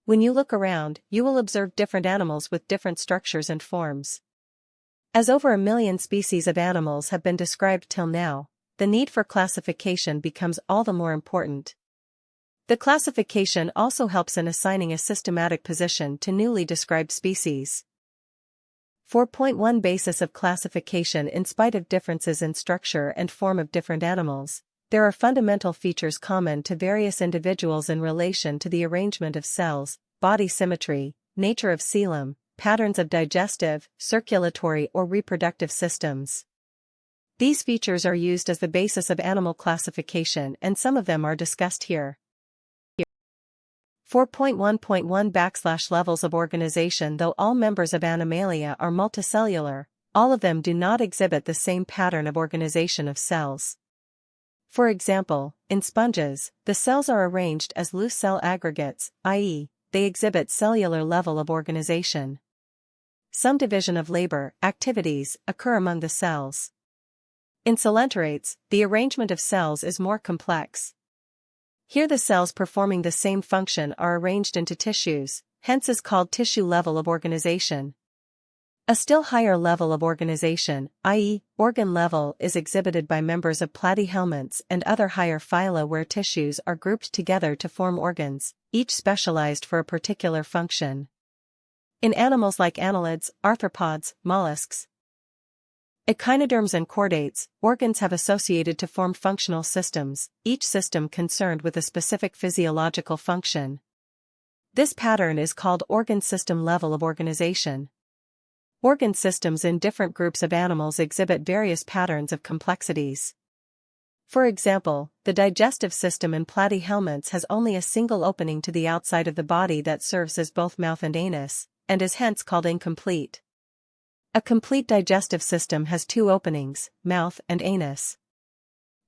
When you look around, you will observe different animals with different structures and forms. As over 1 million species of animals have been described till now, the need for classification becomes all the more important. The classification also helps in assigning a systematic position to newly described species. 4.1 Basis of classification. In spite of differences in structure and form of different animals, there are fundamental features common to various individuals in relation to the arrangement of cells, body symmetry, nature of coelom, patterns of digestive, circulatory or reproductive systems. These features are used as the basis of animal classification, and some of them are discussed here. 4.1.1 Levels of organization. Though all members of Animalia are multicellular, all of them do not exhibit the same pattern of organization of cells. For example, in sponges, the cells are arranged as loose cell aggregates, i.e., they exhibit cellular level of organization. Some division of labor, activities, occur among the cells. In coelenterate, the arrangement of cells is more complex. Here the cells performing the same function are arranged into tissues, hence is called tissue level of organization. A still higher level of organization, i.e., organ level, is exhibited by members of platyhelminths and other higher phyla where tissues are grouped together to form organs, each specialized for a particular function. In animals like annelids, arthropods, mollusks, echinoderms and chordates, organs have associated to form functional systems, each system concerned with a specific physiological function. This pattern is called organ system level of organization. Organ systems in different groups of animals exhibit various patterns of complexities. For example, the digestive system in platyhelminths has only a single opening to the outside of the body that serves as both mouth and anus, and is hence called incomplete. A complete digestive system has 2 openings, mouth and anus.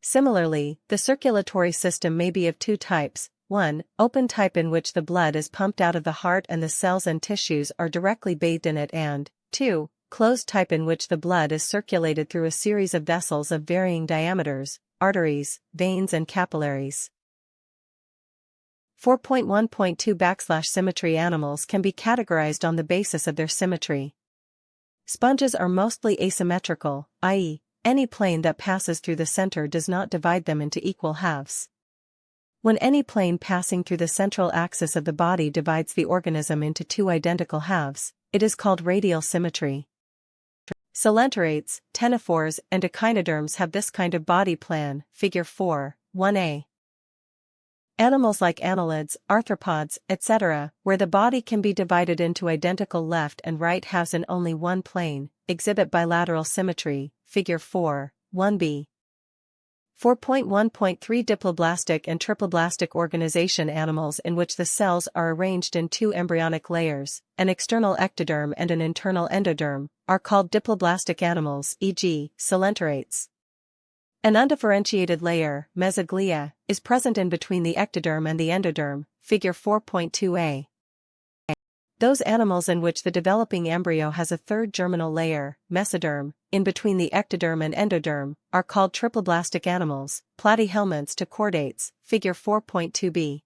Similarly, the circulatory system may be of 2 types, 1, open type in which the blood is pumped out of the heart and the cells and tissues are directly bathed in it, and 2, closed type in which the blood is circulated through a series of vessels of varying diameters, arteries, veins and capillaries. 4.1.2 Symmetry. Animals can be categorized on the basis of their symmetry. Sponges are mostly asymmetrical, i.e., any plane that passes through the center does not divide them into equal halves. When any plane passing through the central axis of the body divides the organism into 2 identical halves, it is called radial symmetry. Coelenterates, ctenophores and echinoderms have this kind of body plan, figure 4.1a. Animals like annelids, arthropods, etc., where the body can be divided into identical left and right halves in only one plane, exhibit bilateral symmetry, figure 4.1b. 4.1.3 Diploblastic and triploblastic organization. Animals in which the cells are arranged in 2 embryonic layers, an external ectoderm and an internal endoderm, are called diploblastic animals, e.g., coelenterates. An undifferentiated layer, mesoglia, is present in between the ectoderm and the endoderm, figure 4.2a. Those animals in which the developing embryo has a 3rd germinal layer, mesoderm, in between the ectoderm and endoderm, are called triploblastic animals, platyhelminths to chordates, figure 4.2b.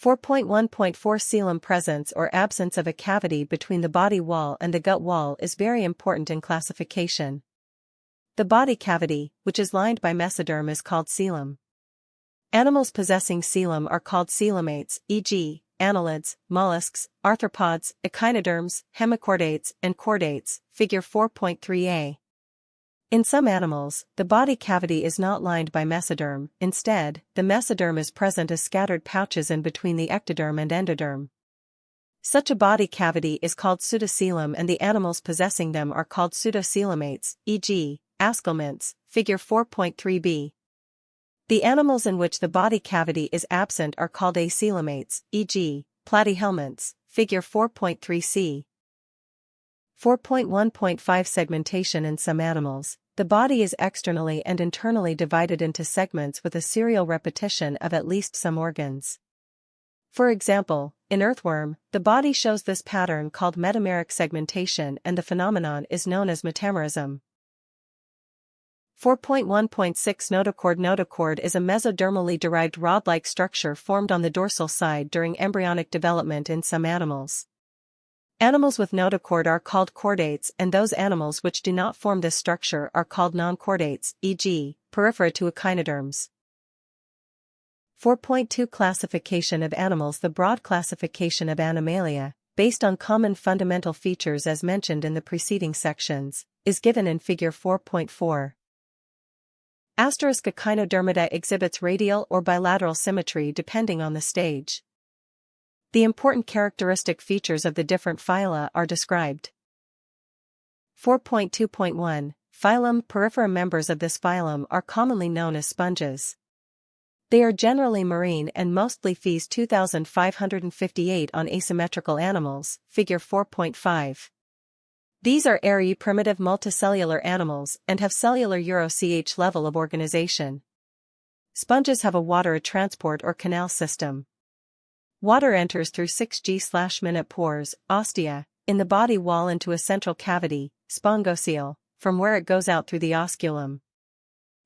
4.1.4 Coelom. Presence or absence of a cavity between the body wall and the gut wall is very important in classification. The body cavity, which is lined by mesoderm, is called coelom. Animals possessing coelom are called coelomates, e.g., annelids, mollusks, arthropods, echinoderms, hemichordates, and chordates, figure 4.3a. In some animals, the body cavity is not lined by mesoderm, instead, the mesoderm is present as scattered pouches in between the ectoderm and endoderm. Such a body cavity is called pseudocoelom and the animals possessing them are called pseudocoelomates, e.g., ascomynths, figure 4.3b. The animals in which the body cavity is absent are called acoelomates, e.g., platyhelminths, figure 4.3c. 4.1.5 Segmentation. In some animals, the body is externally and internally divided into segments with a serial repetition of at least some organs. For example, in earthworm, the body shows this pattern called metameric segmentation and the phenomenon is known as metamerism. 4.1.6 Notochord. Notochord is a mesodermally derived rod-like structure formed on the dorsal side during embryonic development in some animals. Animals with notochord are called chordates, and those animals which do not form this structure are called non-chordates, e.g., peripherate to echinoderms. 4.2 Classification of animals. The broad classification of Animalia, based on common fundamental features as mentioned in the preceding sections, is given in Figure 4.4. Echinodermata exhibits radial or bilateral symmetry depending on the stage. The important characteristic features of the different phyla are described. 4.2.1 Phylum. Peripera. Members of this phylum are commonly known as sponges. They are generally marine and mostly feed 2558 on asymmetrical animals, Figure 4.5. These are airy primitive multicellular animals and have cellular Euro-CH level of organization. Sponges have a water transport or canal system. Water enters through 6G/minute pores, ostia, in the body wall into a central cavity, spongocoele, from where it goes out through the osculum.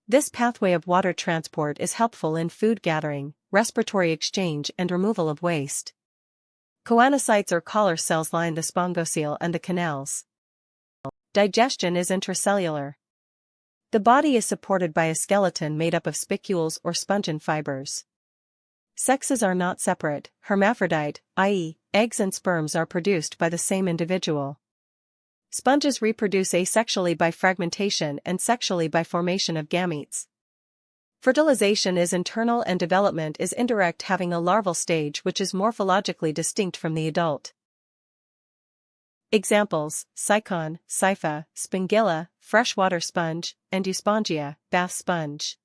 This pathway of water transport is helpful in food gathering, respiratory exchange and removal of waste. Choanocytes or collar cells line the spongocoele and the canals. Digestion is intracellular. The body is supported by a skeleton made up of spicules or spongin fibers. Sexes are not separate, hermaphrodite, i.e., eggs and sperms are produced by the same individual. Sponges reproduce asexually by fragmentation and sexually by formation of gametes. Fertilization is internal and development is indirect, having a larval stage which is morphologically distinct from the adult. Examples: cycon, sypha, spongilla, freshwater sponge, and euspongia, bath sponge.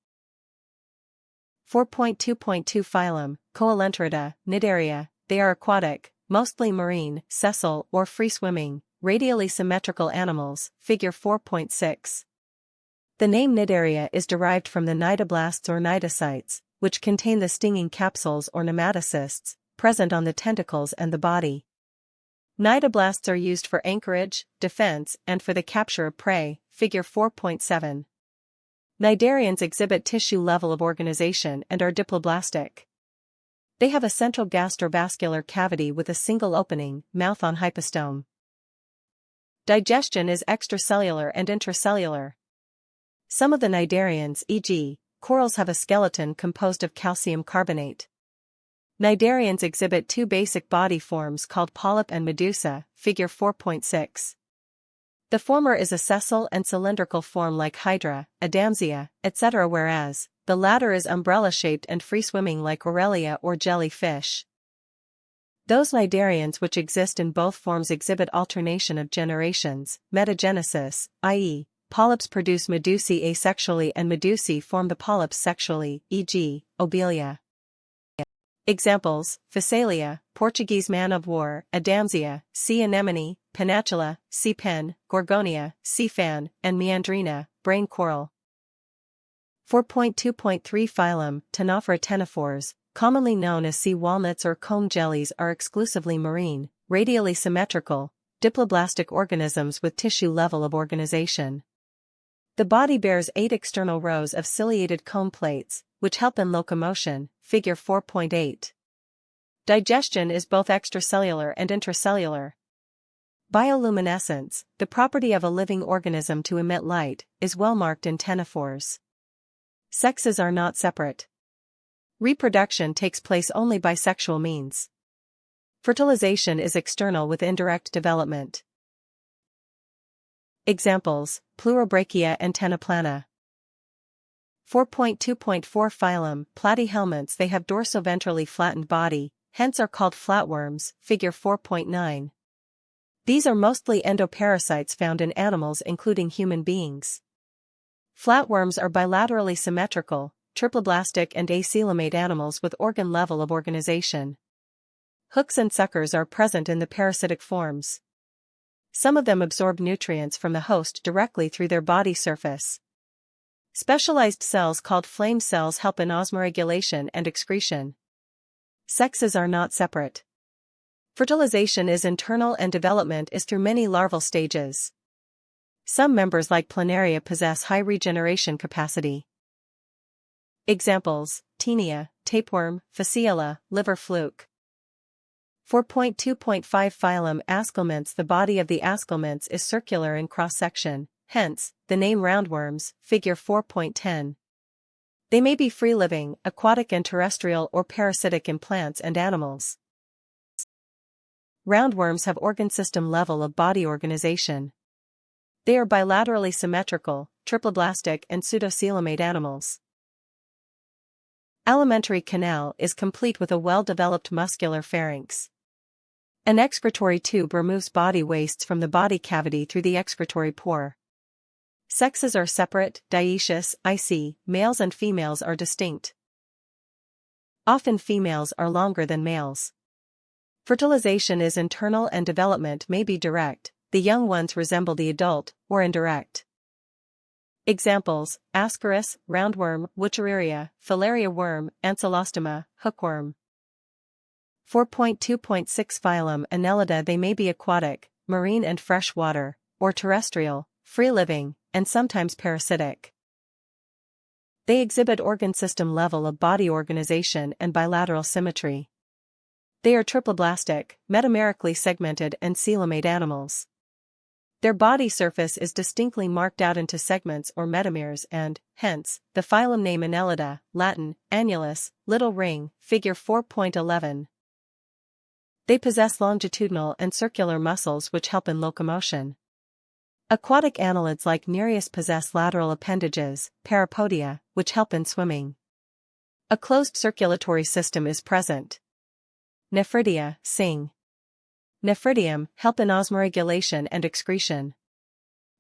4.2.2 Phylum, Coelenterata, Cnidaria. They are aquatic, mostly marine, sessile or free-swimming, radially symmetrical animals, Figure 4.6. The name Cnidaria is derived from the cnidoblasts or cnidocytes, which contain the stinging capsules or nematocysts, present on the tentacles and the body. Cnidoblasts are used for anchorage, defense, and for the capture of prey, Figure 4.7. Cnidarians exhibit tissue level of organization and are diploblastic. They have a central gastrovascular cavity with a single opening, mouth on hypostome. Digestion is extracellular and intracellular. Some of the cnidarians, e.g., corals, have a skeleton composed of calcium carbonate. Cnidarians exhibit two basic body forms called polyp and medusa, Figure 4.6. The former is a sessile and cylindrical form like hydra, adamsia, etc., whereas the latter is umbrella-shaped and free-swimming like Aurelia or jellyfish. Those cnidarians which exist in both forms exhibit alternation of generations, metagenesis, i.e., polyps produce medusae asexually and medusae form the polyps sexually, e.g., Obelia. Examples: Phasalia, Portuguese man-of-war, Adamsia, sea anemone, Panatula, sea pen, Gorgonia, sea fan, and Meandrina, brain coral. 4.2.3 Phylum, Ctenophora. Ctenophores, commonly known as sea walnuts or comb jellies, are exclusively marine, radially symmetrical, diploblastic organisms with tissue level of organization. The body bears 8 external rows of ciliated comb plates, which help in locomotion, Figure 4.8. Digestion is both extracellular and intracellular. Bioluminescence, the property of a living organism to emit light, is well marked in ctenophores. Sexes are not separate. Reproduction takes place only by sexual means. Fertilization is external with indirect development. Examples: Pleurobrachia and Ctenoplana. 4.2.4 Phylum, Platyhelminths. They have dorsoventrally flattened body, hence are called flatworms, Figure 4.9. These are mostly endoparasites found in animals including human beings. Flatworms are bilaterally symmetrical, triploblastic and acoelomate animals with organ level of organization. Hooks and suckers are present in the parasitic forms. Some of them absorb nutrients from the host directly through their body surface. Specialized cells called flame cells help in osmoregulation and excretion. Sexes are not separate. Fertilization is internal and development is through many larval stages. Some members like planaria possess high regeneration capacity. Examples: Taenia, tapeworm, fasciola, liver fluke. 4.2.5 Phylum Aschelmints. The body of the aschelmints is circular in cross-section, hence, the name roundworms, figure 4.10. They may be free-living, aquatic and terrestrial or parasitic in plants and animals. Roundworms have organ system level of body organization. They are bilaterally symmetrical, triploblastic and pseudocoelomate animals. Alimentary canal is complete with a well-developed muscular pharynx. An excretory tube removes body wastes from the body cavity through the excretory pore. Sexes are separate, dioecious, IC, males and females are distinct. Often females are longer than males. Fertilization is internal and development may be direct, the young ones resemble the adult, or indirect. Examples: Ascaris, roundworm, Wuchereria, filaria worm, Ancylostoma, hookworm. 4.2.6 Phylum Annelida. They may be aquatic, marine and freshwater, or terrestrial, free-living, and sometimes parasitic. They exhibit organ system level of body organization and bilateral symmetry. They are triploblastic, metamerically segmented and coelomate animals. Their body surface is distinctly marked out into segments or metameres and, hence, the phylum name Annelida, Latin, annulus, little ring, figure 4.11. They possess longitudinal and circular muscles which help in locomotion. Aquatic annelids like Nereus possess lateral appendages, parapodia, which help in swimming. A closed circulatory system is present. Nephridia, sing. Nephridium, help in osmoregulation and excretion.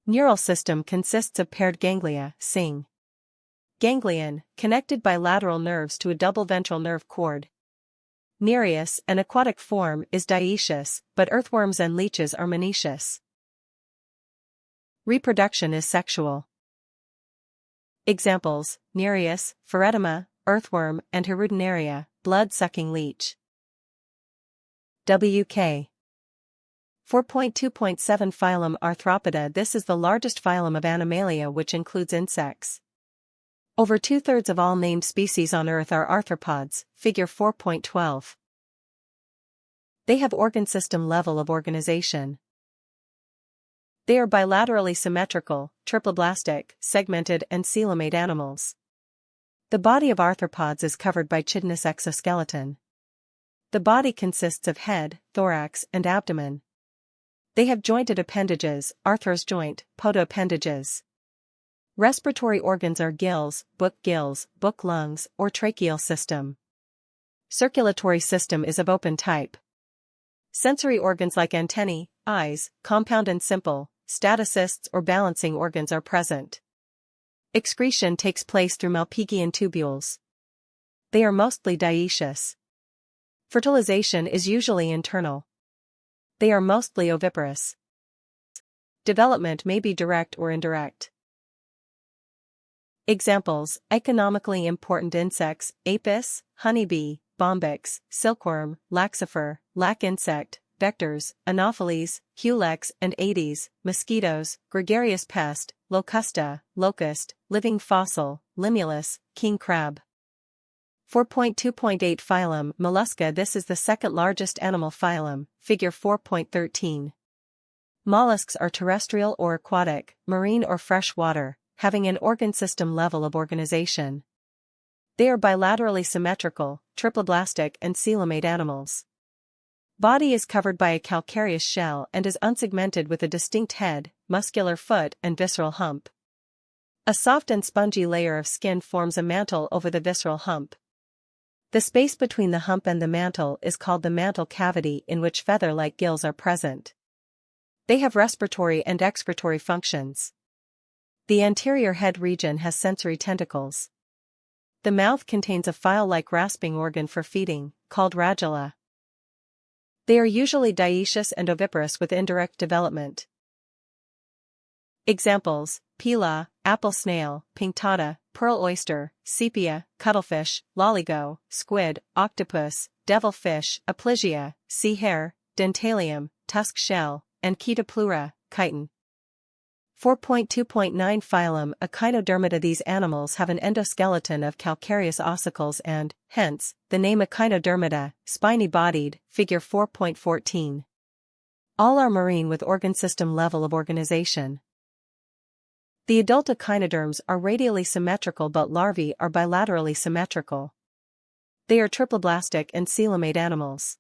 Neural system consists of paired ganglia, sing. Ganglion, connected by lateral nerves to a double ventral nerve cord. Nereus, an aquatic form, is dioecious, but earthworms and leeches are monoecious. Reproduction is sexual. Examples: Nereus, Pheredima, earthworm, and Hirudinaria, blood-sucking leech. WK 4.2.7 Phylum Arthropoda. This is the largest phylum of Animalia which includes insects. Over two-thirds of all named species on Earth are arthropods, figure 4.12. They have organ system level of organization. They are bilaterally symmetrical, triploblastic, segmented and coelomate animals. The body of arthropods is covered by chitinous exoskeleton. The body consists of head, thorax, and abdomen. They have jointed appendages, arthros joint, podoappendages. Respiratory organs are gills, book lungs, or tracheal system. Circulatory system is of open type. Sensory organs like antennae, eyes, compound and simple, statocysts or balancing organs are present. Excretion takes place through Malpighian tubules. They are mostly dioecious. Fertilization is usually internal. They are mostly oviparous. Development may be direct or indirect. Examples: economically important insects, apis, honeybee, bombyx, silkworm, laxifer, lac insect, vectors, anopheles, culex and aedes, mosquitoes, gregarious pest, locusta, locust, living fossil, limulus, king crab. 4.2.8 Phylum Mollusca. This is the second largest animal phylum, figure 4.13. Mollusks are terrestrial or aquatic, marine or freshwater, having an organ system level of organization. They are bilaterally symmetrical, triploblastic and coelomate animals. Body is covered by a calcareous shell and is unsegmented with a distinct head, muscular foot and visceral hump. A soft and spongy layer of skin forms a mantle over the visceral hump. The space between the hump and the mantle is called the mantle cavity, in which feather-like gills are present. They have respiratory and excretory functions. The anterior head region has sensory tentacles. The mouth contains a file-like rasping organ for feeding, called radula. They are usually dioecious and oviparous with indirect development. Examples: pila, apple snail, pinctada, pearl oyster, sepia, cuttlefish, loligo, squid, octopus, devilfish, aplysia, sea hare, dentalium, tusk shell, and Chaetopleura, chiton. 4.2.9 Phylum Echinodermata. These animals have an endoskeleton of calcareous ossicles and, hence, the name Echinodermata, spiny-bodied, figure 4.14. All are marine with organ system level of organization. The adult echinoderms are radially symmetrical, but larvae are bilaterally symmetrical. They are triploblastic and coelomate animals.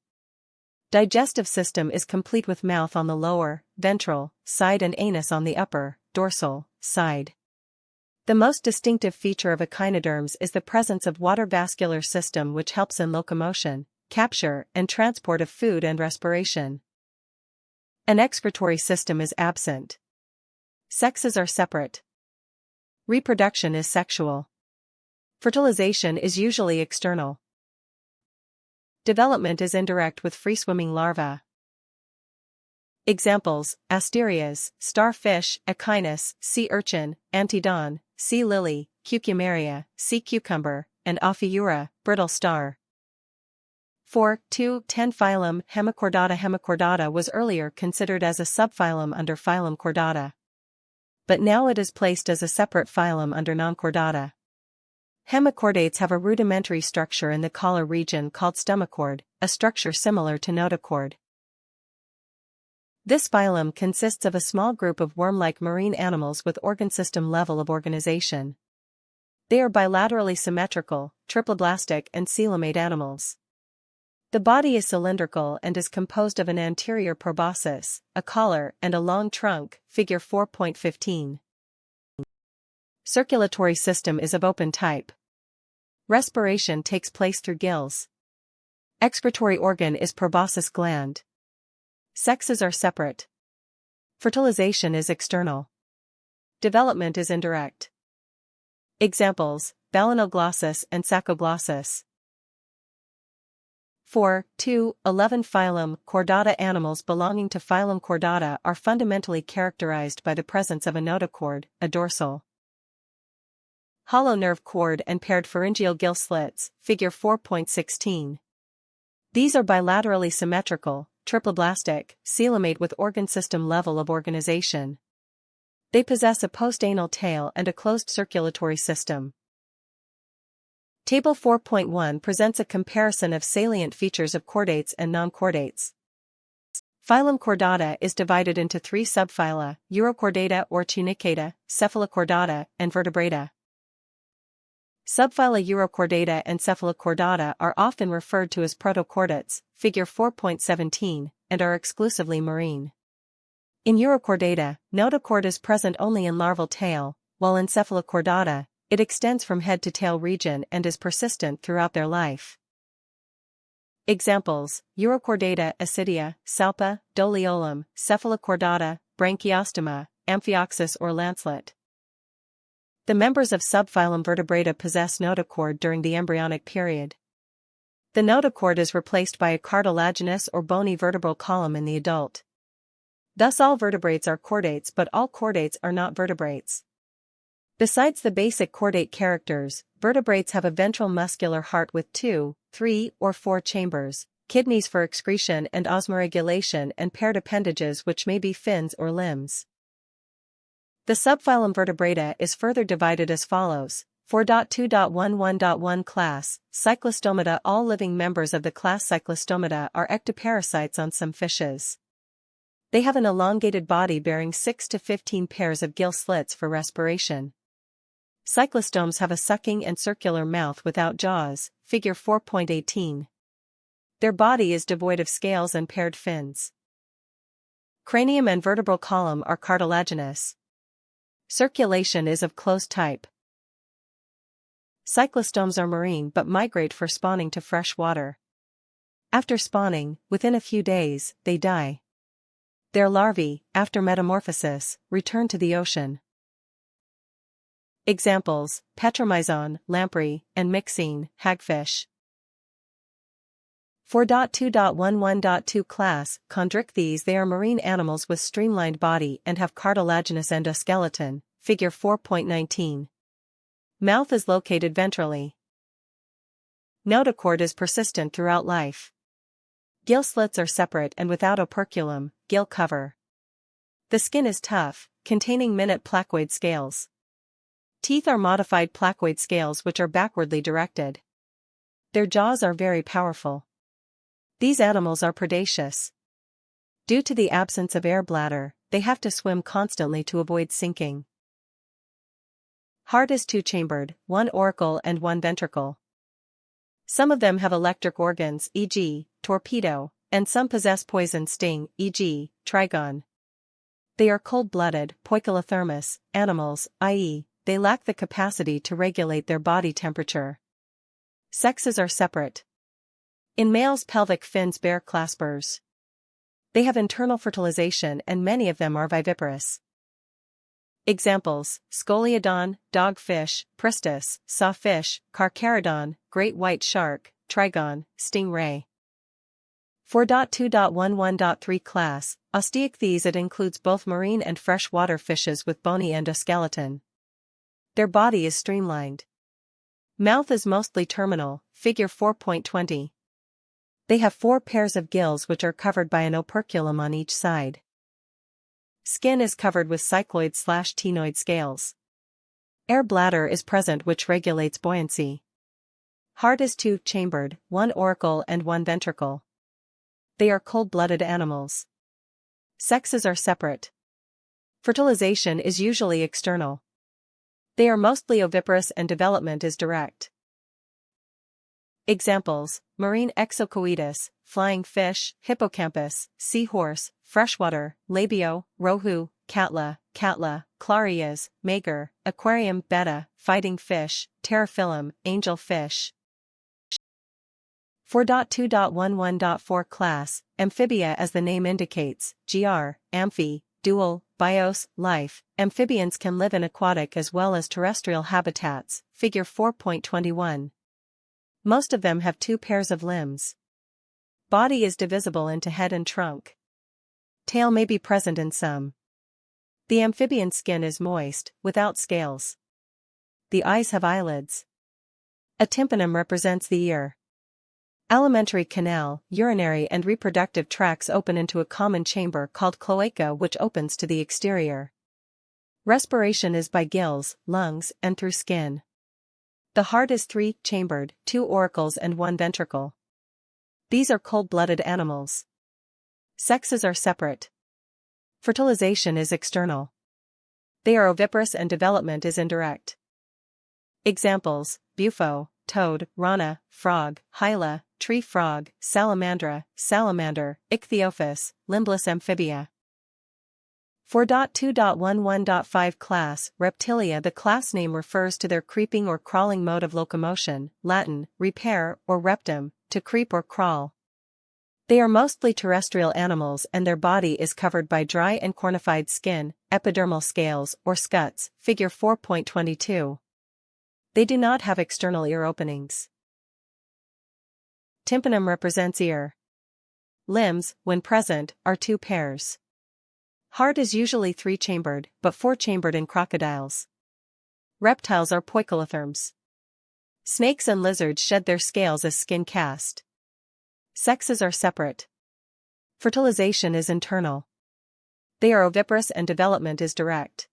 Digestive system is complete with mouth on the lower, ventral, side and anus on the upper, dorsal, side. The most distinctive feature of echinoderms is the presence of water vascular system, which helps in locomotion, capture and transport of food and respiration. An excretory system is absent. Sexes are separate. Reproduction is sexual. Fertilization is usually external. Development is indirect with free-swimming larvae. Examples: asterias, starfish, echinus, sea urchin, antedon, sea lily, cucumaria, sea cucumber, and ophiura, brittle star. 4.2.10 Phylum Hemichordata. Hemichordata was earlier considered as a subphylum under phylum Chordata, but now it is placed as a separate phylum under Nonchordata. Hemichordates have a rudimentary structure in the collar region called stomacord, a structure similar to notochord. This phylum consists of a small group of worm-like marine animals with organ system level of organization. They are bilaterally symmetrical, triploblastic and coelomate animals. The body is cylindrical and is composed of an anterior proboscis, a collar and a long trunk, figure 4.15. Circulatory system is of open type. Respiration takes place through gills. Excretory organ is proboscis gland. Sexes are separate. Fertilization is external. Development is indirect. Examples: balanoglossus and saccoglossus. 4.2.11 Phylum Chordata. Animals belonging to phylum Chordata are fundamentally characterized by the presence of a notochord, a dorsal hollow nerve cord and paired pharyngeal gill slits, figure 4.16. These are bilaterally symmetrical, triploblastic, coelomate with organ system level of organization. They possess a postanal tail and a closed circulatory system. Table 4.1 presents a comparison of salient features of chordates and non-chordates. Phylum Chordata is divided into three subphyla: Urochordata or Tunicata, Cephalochordata, and Vertebrata. Subphyla Urochordata and Cephalochordata are often referred to as protochordates, figure 4.17, and are exclusively marine. In Urochordata, notochord is present only in larval tail, while in Cephalochordata, it extends from head to tail region and is persistent throughout their life. Examples: Urochordata acidea, salpa, doliolum, Cephalochordata, branchiostoma, amphioxus or lancelet. The members of subphylum Vertebrata possess notochord during the embryonic period. The notochord is replaced by a cartilaginous or bony vertebral column in the adult. Thus all vertebrates are chordates, but all chordates are not vertebrates. Besides the basic chordate characters, vertebrates have a ventral muscular heart with 2, 3, or 4 chambers, kidneys for excretion and osmoregulation, and paired appendages which may be fins or limbs. The subphylum Vertebrata is further divided as follows: 4.2.11.1 Class, Cyclostomata. All living members of the class Cyclostomata are ectoparasites on some fishes. They have an elongated body bearing 6 to 15 pairs of gill slits for respiration. Cyclostomes have a sucking and circular mouth without jaws, figure 4.18. Their body is devoid of scales and paired fins. Cranium and vertebral column are cartilaginous. Circulation is of closed type. Cyclostomes are marine but migrate for spawning to fresh water. After spawning, within a few days, they die. Their larvae, after metamorphosis, return to the ocean. Examples: Petromyzon, lamprey, and myxine, hagfish. 4.2.11.2 Class, Chondrichthyes. They are marine animals with streamlined body and have cartilaginous endoskeleton, figure 4.19. Mouth is located ventrally. Notochord is persistent throughout life. Gill slits are separate and without operculum, gill cover. The skin is tough, containing minute placoid scales. Teeth are modified placoid scales which are backwardly directed. Their jaws are very powerful. These animals are predaceous. Due to the absence of air bladder, they have to swim constantly to avoid sinking. Heart is two-chambered, one auricle and one ventricle. Some of them have electric organs, e.g., torpedo, and some possess poison sting, e.g., trigon. They are cold-blooded, poikilothermous animals, i.e., they lack the capacity to regulate their body temperature. Sexes are separate. In males, pelvic fins bear claspers. They have internal fertilization and many of them are viviparous. Examples: Scoliodon, dogfish, pristis, sawfish, carcharodon, great white shark, trigon, stingray. 4.2.11.3 Class, Osteichthyes. It includes both marine and freshwater fishes with bony endoskeleton. Their body is streamlined. Mouth is mostly terminal, figure 4.20. They have 4 pairs of gills which are covered by an operculum on each side. Skin is covered with cycloid/ctenoid scales. Air bladder is present which regulates buoyancy. Heart is two-chambered, one auricle and one ventricle. They are cold-blooded animals. Sexes are separate. Fertilization is usually external. They are mostly oviparous and development is direct. Examples: marine exocoetus, flying fish, hippocampus, seahorse, freshwater, labio, rohu, catla, clarias, mager, aquarium betta, fighting fish, pterophyllum, angelfish. 4.2.11.4 Class, Amphibia. As the name indicates, gr, amphi, dual, bios, life, amphibians can live in aquatic as well as terrestrial habitats, figure 4.21. Most of them have 2 pairs of limbs. Body is divisible into head and trunk. Tail may be present in some. The amphibian skin is moist, without scales. The eyes have eyelids. A tympanum represents the ear. Alimentary canal, urinary and reproductive tracts open into a common chamber called cloaca which opens to the exterior. Respiration is by gills, lungs, and through skin. The heart is 3-chambered, 2 auricles and 1 ventricle. These are cold-blooded animals. Sexes are separate. Fertilization is external. They are oviparous and development is indirect. Examples: bufo, toad, rana, frog, hyla, tree frog, salamandra, salamander, ichthyophis, limbless amphibia. 4.2.11.5 Class, Reptilia. The class name refers to their creeping or crawling mode of locomotion, Latin, repair or reptum, to creep or crawl. They are mostly terrestrial animals and their body is covered by dry and cornified skin, epidermal scales or scuts, figure 4.22. They do not have external ear openings. Tympanum represents ear. Limbs, when present, are 2 pairs. Heart is usually 3-chambered, but 4-chambered in crocodiles. Reptiles are poikilotherms. Snakes and lizards shed their scales as skin cast. Sexes are separate. Fertilization is internal. They are oviparous and development is direct.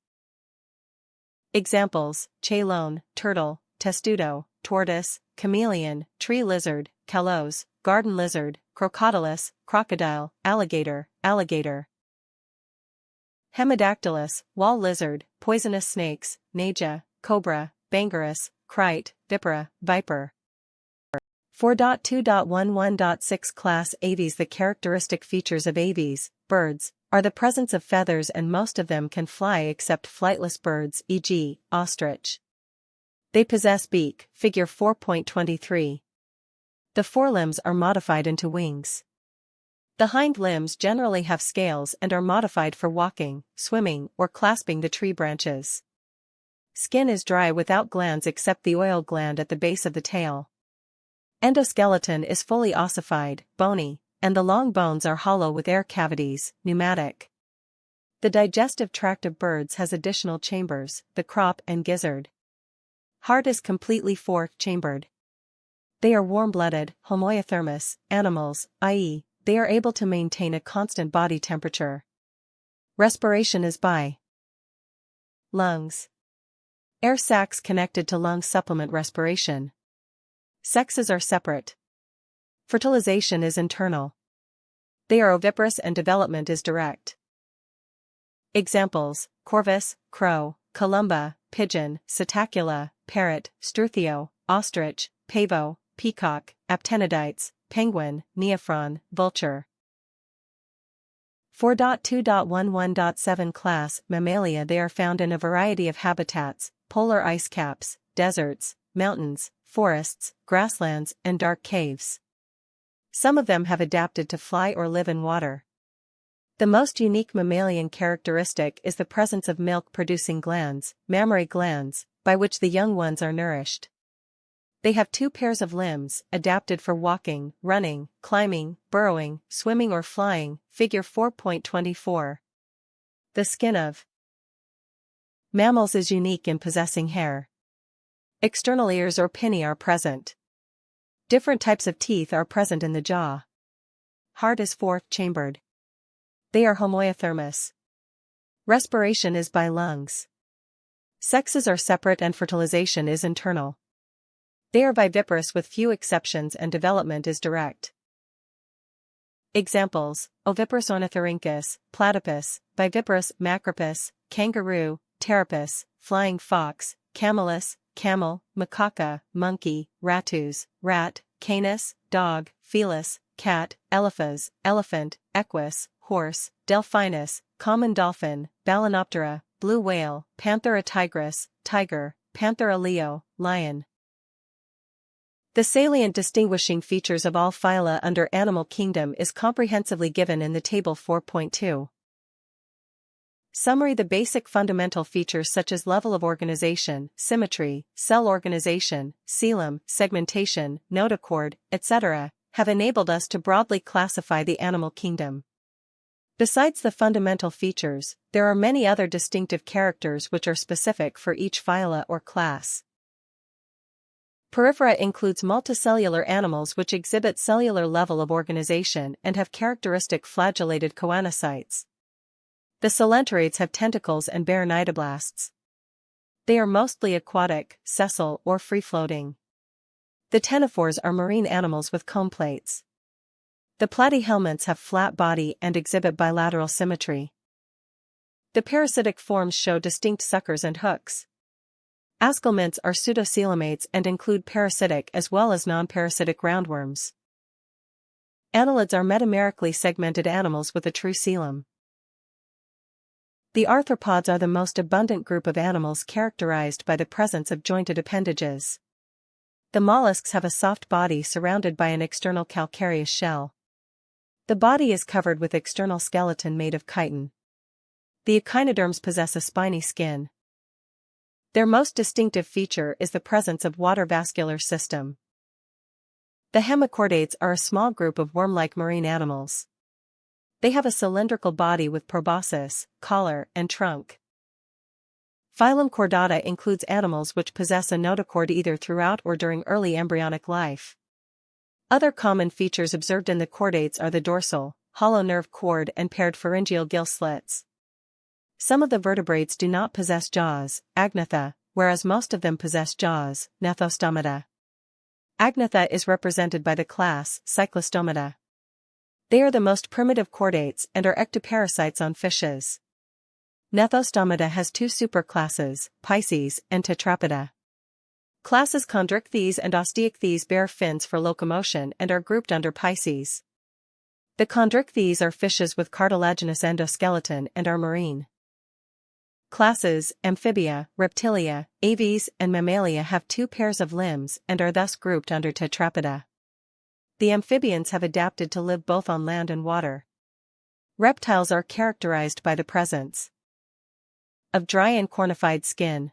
Examples: chelone, turtle, testudo, tortoise, chameleon, tree lizard, caloes, garden lizard, crocodilus, crocodile, alligator, alligator. Hemidactylus, wall lizard, poisonous snakes, naja, cobra, bangerus, crite, vipera, viper. 4.2.11.6 Class Aves. The characteristic features of aves, birds, are the presence of feathers and most of them can fly except flightless birds, e.g., ostrich. They possess beak, figure 4.23. The forelimbs are modified into wings. The hind limbs generally have scales and are modified for walking, swimming, or clasping the tree branches. Skin is dry without glands except the oil gland at the base of the tail. Endoskeleton is fully ossified, bony, and the long bones are hollow with air cavities, pneumatic. The digestive tract of birds has additional chambers, the crop and gizzard. Heart is completely 4-chambered. They are warm-blooded, homoiothermous animals, i.e., they are able to maintain a constant body temperature. Respiration is by lungs. Air sacs connected to lungs supplement respiration. Sexes are separate. Fertilization is internal. They are oviparous and development is direct. Examples: corvus, crow; columba, pigeon; psittacula, parrot; struthio, ostrich; pavo, peacock; aptenidites, penguin; neophron, vulture. 4.2.11.7 Class: Mammalia. They are found in a variety of habitats: polar ice caps, deserts, mountains, forests, grasslands, and dark caves. Some of them have adapted to fly or live in water. The most unique mammalian characteristic is the presence of milk-producing glands, mammary glands, by which the young ones are nourished. They have 2 pairs of limbs, adapted for walking, running, climbing, burrowing, swimming or flying. Figure 4.24. The skin of mammals is unique in possessing hair. External ears or pinnae are present. Different types of teeth are present in the jaw. Heart is 4-chambered. They are homoiothermous. Respiration is by lungs. Sexes are separate and fertilization is internal. They are viviparous with few exceptions and development is direct. Examples: oviparous ornithorhynchus, platypus; viviparous macropus, kangaroo; pteropus, flying fox; camelus, camel; macaca, monkey; ratus, rat; canis, dog; felis, cat; elephas, elephant; equus, horse; delphinus, common dolphin; balanoptera, blue whale; panthera tigris, tiger; panthera leo, lion. The salient distinguishing features of all phyla under Animal Kingdom is comprehensively given in the Table 4.2. Summary: the basic fundamental features such as level of organization, symmetry, cell organization, coelom, segmentation, notochord, etc., have enabled us to broadly classify the animal kingdom. Besides the fundamental features, there are many other distinctive characters which are specific for each phyla or class. Porifera includes multicellular animals which exhibit cellular level of organization and have characteristic flagellated choanocytes. The coelenterids have tentacles and bear cnidoblasts. They are mostly aquatic, sessile, or free-floating. The ctenophores are marine animals with comb plates. The platyhelminths have flat body and exhibit bilateral symmetry. The parasitic forms show distinct suckers and hooks. Aschelminths are pseudocoelomates and include parasitic as well as non-parasitic roundworms. Annelids are metamerically segmented animals with a true coelom. The arthropods are the most abundant group of animals characterized by the presence of jointed appendages. The mollusks have a soft body surrounded by an external calcareous shell. The body is covered with external skeleton made of chitin. The echinoderms possess a spiny skin. Their most distinctive feature is the presence of water vascular system. The hemichordates are a small group of worm-like marine animals. They have a cylindrical body with proboscis, collar, and trunk. Phylum Chordata includes animals which possess a notochord either throughout or during early embryonic life. Other common features observed in the chordates are the dorsal, hollow nerve cord and paired pharyngeal gill slits. Some of the vertebrates do not possess jaws, agnatha, whereas most of them possess jaws, gnathostomata. Agnatha is represented by the class Cyclostomata. They are the most primitive chordates and are ectoparasites on fishes. Gnathostomata has 2 superclasses, Pisces and Tetrapoda. Classes Chondrichthyes and Osteichthyes bear fins for locomotion and are grouped under Pisces. The Chondrichthyes are fishes with cartilaginous endoskeleton and are marine. Classes Amphibia, Reptilia, Aves, and Mammalia have 2 pairs of limbs and are thus grouped under Tetrapoda. The amphibians have adapted to live both on land and water. Reptiles are characterized by the presence of dry and cornified skin.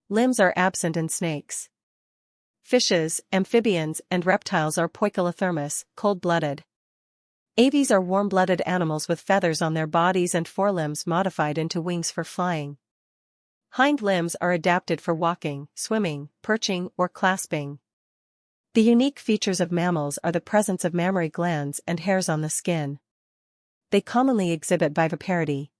Limbs are absent in snakes. Fishes, amphibians, and reptiles are poikilothermous, cold-blooded. Aves are warm-blooded animals with feathers on their bodies and forelimbs modified into wings for flying. Hind limbs are adapted for walking, swimming, perching, or clasping. The unique features of mammals are the presence of mammary glands and hairs on the skin. They commonly exhibit viviparity.